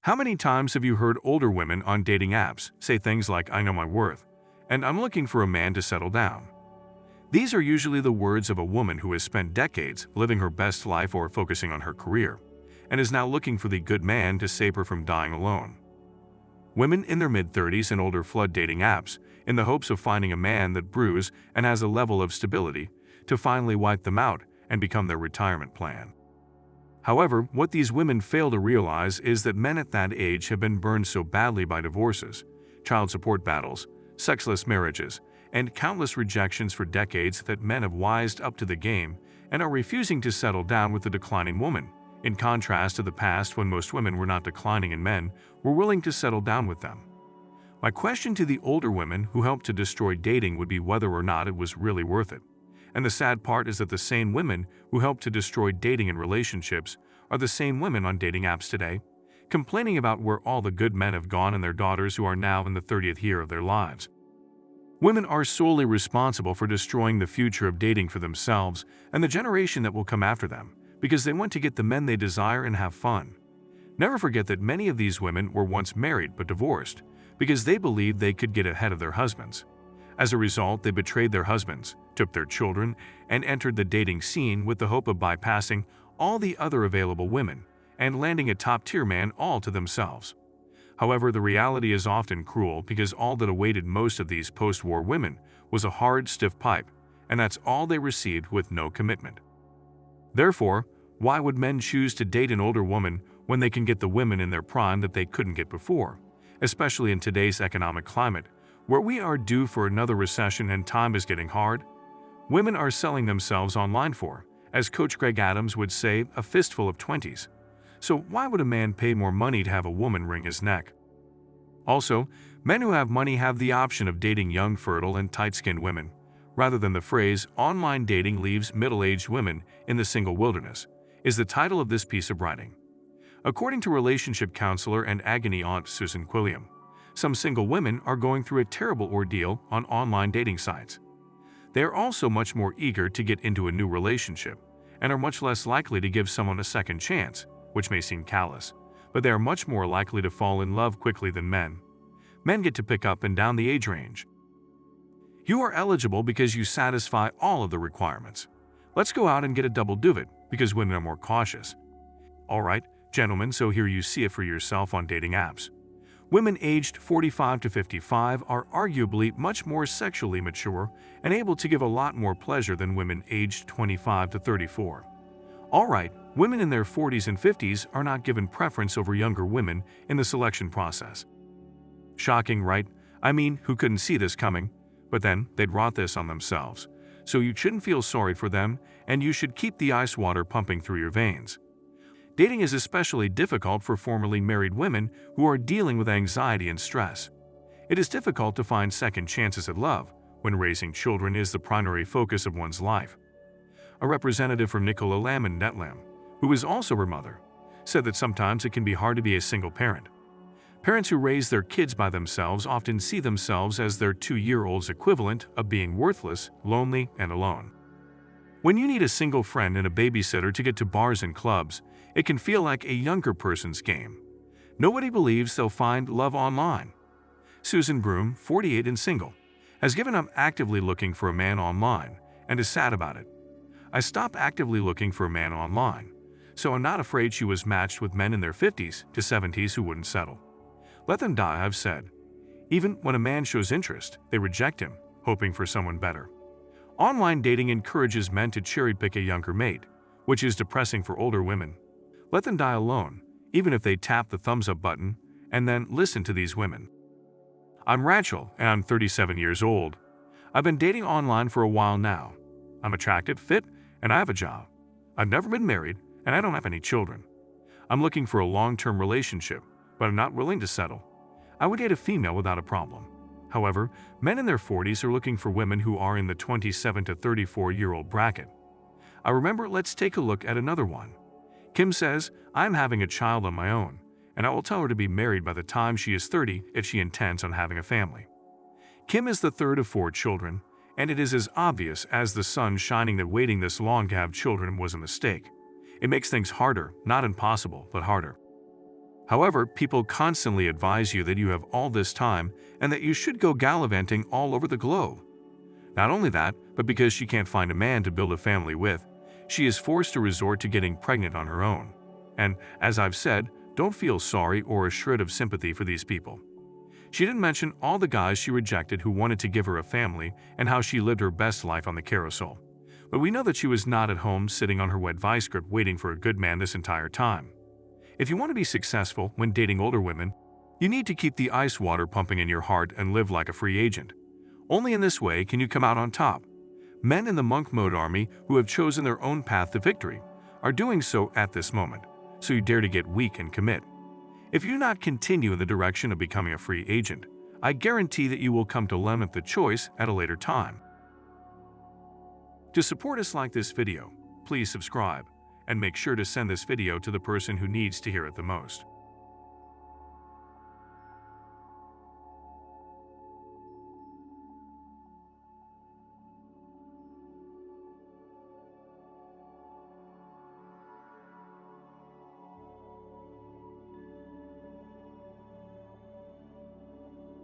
How many times have you heard older women on dating apps say things like, "I know my worth," and "I'm looking for a man to settle down"? These are usually the words of a woman who has spent decades living her best life or focusing on her career, and is now looking for the good man to save her from dying alone. Women in their mid-30s and older flood dating apps in the hopes of finding a man that brews and has a level of stability to finally wipe them out and become their retirement plan. However, what these women fail to realize is that men at that age have been burned so badly by divorces, child support battles, sexless marriages, and countless rejections for decades that men have wised up to the game and are refusing to settle down with the declining woman, in contrast to the past when most women were not declining and men were willing to settle down with them. My question to the older women who helped to destroy dating would be whether or not it was really worth it. And the sad part is that the same women who helped to destroy dating and relationships are the same women on dating apps today, complaining about where all the good men have gone and their daughters who are now in the 30th year of their lives. Women are solely responsible for destroying the future of dating for themselves and the generation that will come after them, because they want to get the men they desire and have fun. Never forget that many of these women were once married but divorced because they believed they could get ahead of their husbands. As a result, they betrayed their husbands, took their children, and entered the dating scene with the hope of bypassing all the other available women and landing a top-tier man all to themselves. However, the reality is often cruel because all that awaited most of these post-war women was a hard, stiff pipe, and that's all they received with no commitment. Therefore, why would men choose to date an older woman when they can get the women in their prime that they couldn't get before, especially in today's economic climate, where we are due for another recession and time is getting hard? Women are selling themselves online for, as Coach Greg Adams would say, a fistful of 20s. So why would a man pay more money to have a woman wring his neck? Also, men who have money have the option of dating young, fertile, and tight-skinned women, rather than the phrase "online dating leaves middle-aged women in the single wilderness," is the title of this piece of writing. According to relationship counselor and agony aunt Susan Quilliam, some single women are going through a terrible ordeal on online dating sites. They are also much more eager to get into a new relationship and are much less likely to give someone a second chance, which may seem callous, but they are much more likely to fall in love quickly than men. Men get to pick up and down the age range. You are eligible because you satisfy all of the requirements. Let's go out and get a double duvet because women are more cautious. Alright, gentlemen, so here you see it for yourself on dating apps. Women aged 45 to 55 are arguably much more sexually mature and able to give a lot more pleasure than women aged 25 to 34. Alright, women in their 40s and 50s are not given preference over younger women in the selection process. Shocking, right? I mean, who couldn't see this coming? But then, they'd wrought this on themselves. So you shouldn't feel sorry for them, and you should keep the ice water pumping through your veins. Dating is especially difficult for formerly married women who are dealing with anxiety and stress. It is difficult to find second chances at love when raising children is the primary focus of one's life. A representative from Nicola Lamb in Netlam, who is also her mother, said that sometimes it can be hard to be a single parent. Parents who raise their kids by themselves often see themselves as their 2-year-old's equivalent of being worthless, lonely, and alone. When you need a single friend and a babysitter to get to bars and clubs, it can feel like a younger person's game. Nobody believes they'll find love online. Susan Broom, 48 and single, has given up actively looking for a man online and is sad about it. I stopped actively looking for a man online, so I'm not afraid she was matched with men in their 50s to 70s who wouldn't settle. Let them die, I've said. Even when a man shows interest, they reject him, hoping for someone better. Online dating encourages men to cherry-pick a younger mate, which is depressing for older women. Let them die alone, even if they tap the thumbs-up button, and then listen to these women. I'm Rachel, and I'm 37 years old. I've been dating online for a while now. I'm attractive, fit, and I have a job. I've never been married, and I don't have any children. I'm looking for a long-term relationship, but I'm not willing to settle. I would date a female without a problem. However, men in their 40s are looking for women who are in the 27 to 34-year-old bracket. I remember, let's take a look at another one. Kim says, I'm having a child on my own, and I will tell her to be married by the time she is 30 if she intends on having a family. Kim is the third of 4 children, and it is as obvious as the sun shining that waiting this long to have children was a mistake. It makes things harder, not impossible, but harder. However, people constantly advise you that you have all this time and that you should go gallivanting all over the globe. Not only that, but because she can't find a man to build a family with, she is forced to resort to getting pregnant on her own. And, as I've said, don't feel sorry or a shred of sympathy for these people. She didn't mention all the guys she rejected who wanted to give her a family and how she lived her best life on the carousel. But we know that she was not at home sitting on her wet vice grip waiting for a good man this entire time. If you want to be successful when dating older women, you need to keep the ice water pumping in your heart and live like a free agent. Only in this way can you come out on top. Men in the monk mode army who have chosen their own path to victory are doing so at this moment, so you dare to get weak and commit. If you do not continue in the direction of becoming a free agent, I guarantee that you will come to lament the choice at a later time. To support us like this video, please subscribe, and make sure to send this video to the person who needs to hear it the most.